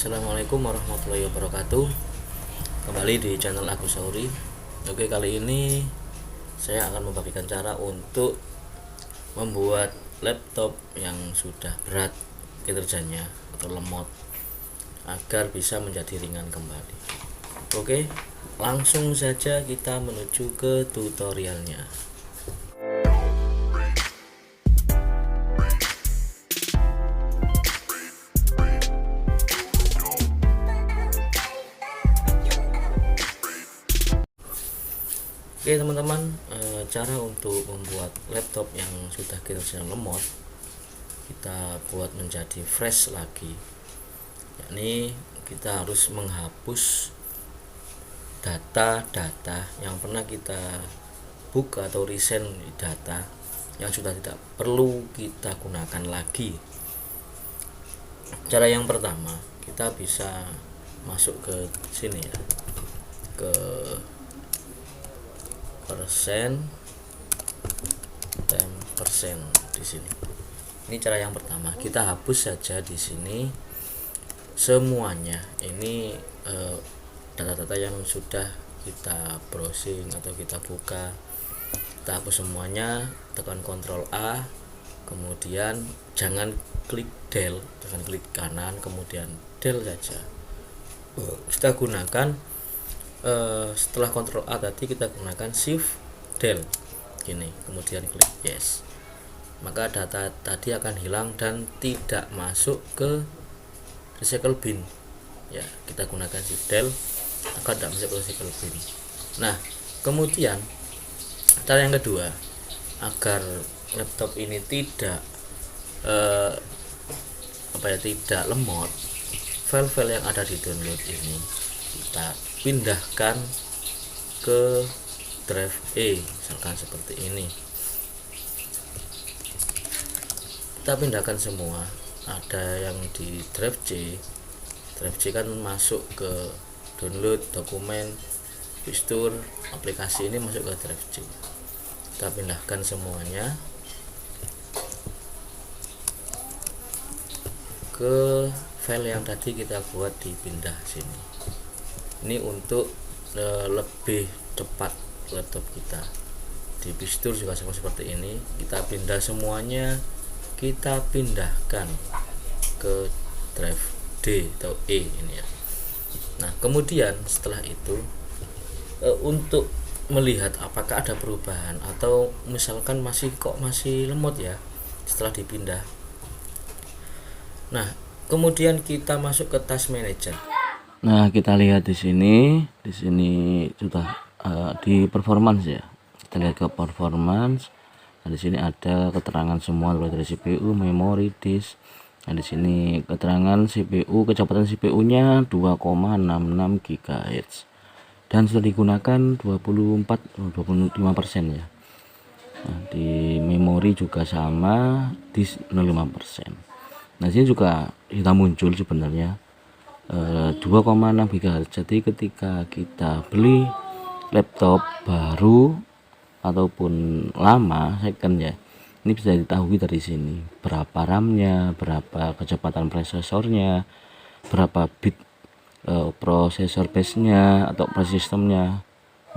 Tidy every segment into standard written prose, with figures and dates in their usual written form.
Assalamualaikum warahmatullahi wabarakatuh. Kembali di channel Agus Sauri. Oke, kali ini saya akan membagikan cara untuk membuat laptop yang sudah berat kinerjanya atau lemot agar bisa menjadi ringan kembali. Oke, langsung saja kita menuju ke tutorialnya. Oke teman-teman, cara untuk membuat laptop yang sudah kinerjanya lemot kita buat menjadi fresh lagi, yakni kita harus menghapus data-data yang pernah kita buka atau resend data yang sudah tidak perlu kita gunakan lagi. Cara yang pertama, kita bisa masuk ke sini ya, ke persen di sini. Ini cara yang pertama, kita hapus saja di sini semuanya. Ini data-data yang sudah kita browsing atau kita buka, kita hapus semuanya, tekan Ctrl A, kemudian jangan klik del, jangan klik kanan, kemudian del saja. Kita gunakan setelah Ctrl A tadi kita gunakan Shift del gini, kemudian klik yes, maka data tadi akan hilang dan tidak masuk ke recycle bin ya. Kita gunakan Shift del agar tidak masuk ke recycle bin. Nah, kemudian cara yang kedua, agar laptop ini tidak tidak lemot, file-file yang ada di download ini kita pindahkan ke drive E, misalkan seperti ini. Kita pindahkan semua. Ada yang di drive C. Drive C kan masuk ke download, dokumen, fitur, aplikasi, ini masuk ke drive C. Kita pindahkan semuanya ke file yang tadi kita buat dipindah sini. Ini untuk lebih cepat laptop kita. Di fitur juga sama seperti ini, kita pindah semuanya, kita pindahkan ke drive D atau E ini ya. Nah, kemudian setelah itu untuk melihat apakah ada perubahan atau misalkan masih lemot ya setelah dipindah. Nah, kemudian kita masuk ke task manager. Nah, kita lihat di sini sudah di performance ya. Kita lihat ke performance. Nah, di sini ada keterangan semua dari CPU, memori, disk. Nah, di sini keterangan CPU, kecepatan CPU-nya 2,66 GHz dan sudah digunakan 25% ya. Nah, di memori juga sama, disk 05%. Nah, sini juga sudah muncul sebenarnya 2,6 GHz. Jadi ketika kita beli laptop baru ataupun lama second ya, ini bisa diketahui dari sini berapa RAM-nya, berapa kecepatan prosesornya, berapa bit prosesor base-nya atau operasi sistemnya,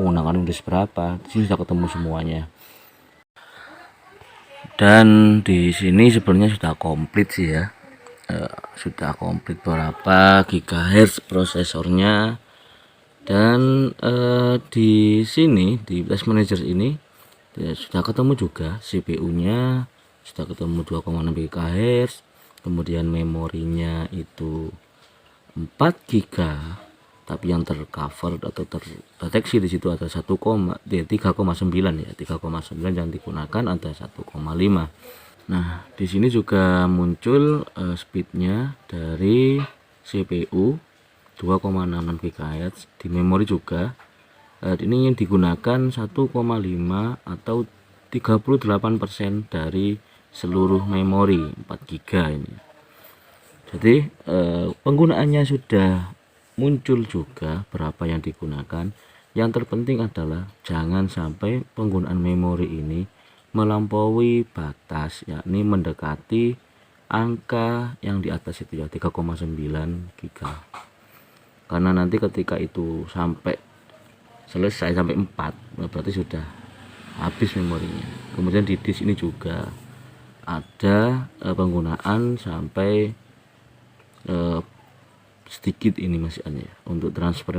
menggunakan Windows berapa. Di sini sudah ketemu semuanya. Dan di sini sebenarnya sudah komplit sih ya. Sudah komplit berapa gigahertz prosesornya, dan di sini di task manager ini ya, sudah ketemu juga CPU-nya, sudah ketemu 2,6 GHz, kemudian memorinya itu 4 GB, tapi yang tercover atau terdeteksi di situ ada 3,9 ya, 3,9 yang digunakan ada 1,5. Nah, di sini juga muncul speednya dari CPU 2,66 GHz, di memori juga ini yang digunakan 1,5 atau 38% dari seluruh memori 4 GB ini. Jadi penggunaannya sudah muncul juga berapa yang digunakan. Yang terpenting adalah jangan sampai penggunaan memori ini melampaui batas, yakni mendekati angka yang di atas itu ya, 3,9 giga. Karena nanti ketika itu sampai selesai sampai 4, berarti sudah habis memorinya. Kemudian di disk ini juga ada penggunaan sampai sedikit ini masih ada ya, untuk transfer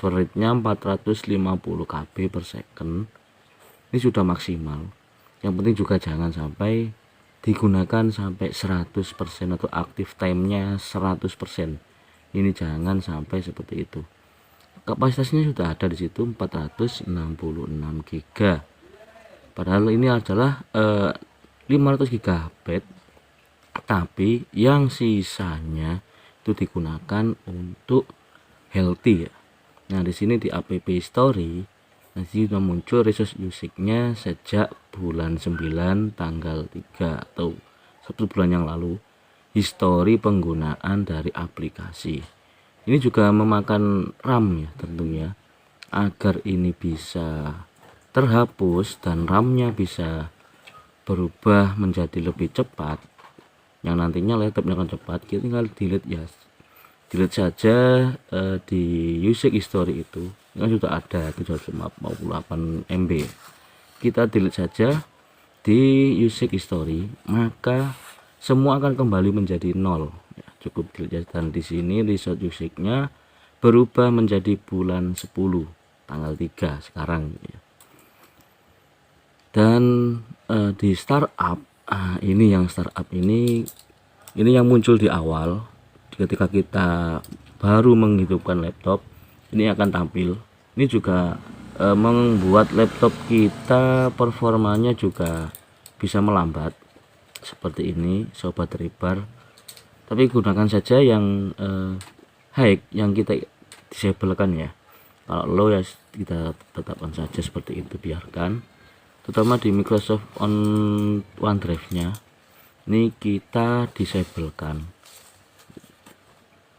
rate-nya 450 KB per second. Ini sudah maksimal. Yang penting juga jangan sampai digunakan sampai 100% atau active time-nya 100%. Ini jangan sampai seperti itu. Kapasitasnya sudah ada di situ 466 GB. Padahal ini adalah 500 GB, tapi yang sisanya itu digunakan untuk healthy ya. Nah, di sini di app story nanti sudah muncul resource usage-nya sejak bulan 9 tanggal 3 atau 1 bulan yang lalu, histori penggunaan dari aplikasi. Ini juga memakan RAM ya tentunya, agar ini bisa terhapus dan RAM-nya bisa berubah menjadi lebih cepat, yang nantinya laptopnya akan cepat. Kita tinggal delete ya, delete saja di usage history itu kan sudah ada 358 MB. Kita delete saja di usage history, maka semua akan kembali menjadi 0 ya, cukup delete. Dan di sini resource usage-nya berubah menjadi bulan 10 tanggal 3 sekarang ya. Dan di startup, ini yang startup ini yang muncul di awal ketika kita baru menghidupkan laptop, ini akan tampil. Ini juga membuat laptop kita performanya juga bisa melambat seperti ini sobat Rebar. Tapi gunakan saja yang high, yang kita disablekan ya. Kalau low ya kita tetapkan saja seperti itu, biarkan. Terutama di Microsoft OneDrive-nya ini kita disablekan.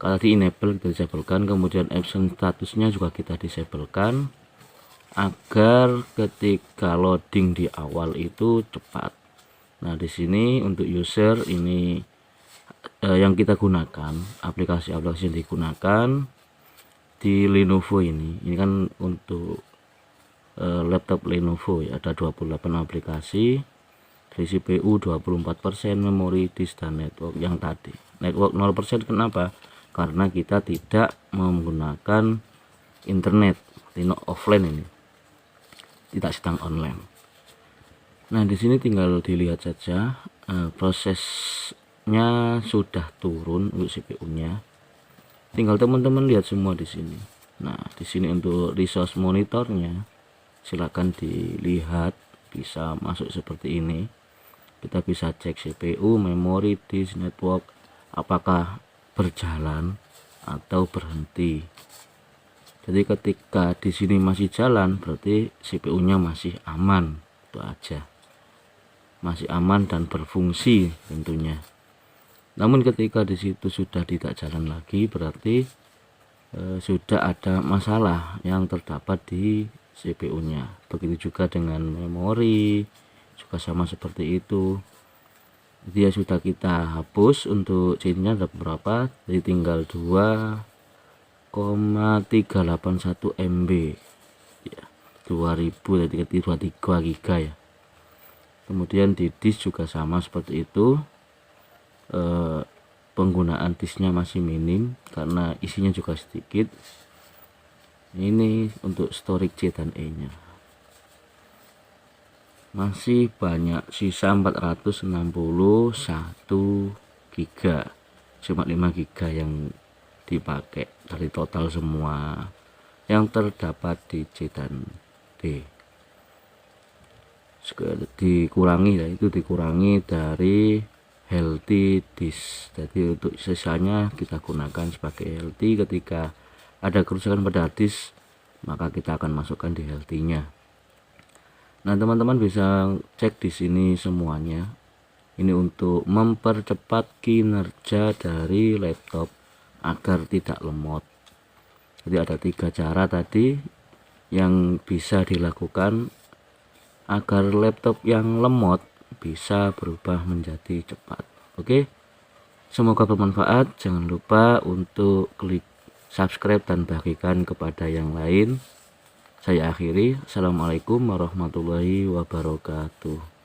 Kalau di enable kita disablekan, kemudian absent statusnya juga kita disablekan agar ketika loading di awal itu cepat. Nah, di sini untuk user ini yang kita gunakan, aplikasi-aplikasi yang digunakan di Lenovo ini kan untuk laptop Lenovo ya, ada 28 aplikasi, dari CPU 24%, memori, disk, dan network yang tadi. Network 0%, kenapa? Karena kita tidak menggunakan internet, offline ini, tidak sedang online. Nah, di sini tinggal dilihat saja prosesnya sudah turun untuk CPU-nya. Tinggal teman-teman lihat semua di sini. Nah, di sini untuk resource monitornya silakan dilihat, bisa masuk seperti ini. Kita bisa cek CPU, memori, disk, network, apakah berjalan atau berhenti. Jadi ketika di sini masih jalan, berarti CPU-nya masih aman, itu aja, masih aman dan berfungsi tentunya. Namun ketika di situ sudah tidak jalan lagi, berarti sudah ada masalah yang terdapat di CPU-nya. Begitu juga dengan memori, juga sama seperti itu. Dia sudah kita hapus untuk chainnya ada berapa, jadi tinggal 2,381 MB ya, 2000 jadi 23 giga ya. Kemudian di disk juga sama seperti itu, penggunaan disknya masih minim karena isinya juga sedikit. Ini untuk storage C dan E nya masih banyak, sisa 461 giga, cuma 5 giga yang dipakai dari total semua yang terdapat di C dan D. Dikurangi ya, itu dikurangi dari healthy disk. Jadi untuk sisanya kita gunakan sebagai healthy. Ketika ada kerusakan pada disk, maka kita akan masukkan di healthy-nya. Nah, teman-teman bisa cek di sini semuanya. Ini untuk mempercepat kinerja dari laptop agar tidak lemot. Jadi ada 3 cara tadi yang bisa dilakukan agar laptop yang lemot bisa berubah menjadi cepat. Oke. Semoga bermanfaat. Jangan lupa untuk klik subscribe dan bagikan kepada yang lain. Saya akhiri. Assalamualaikum warahmatullahi wabarakatuh.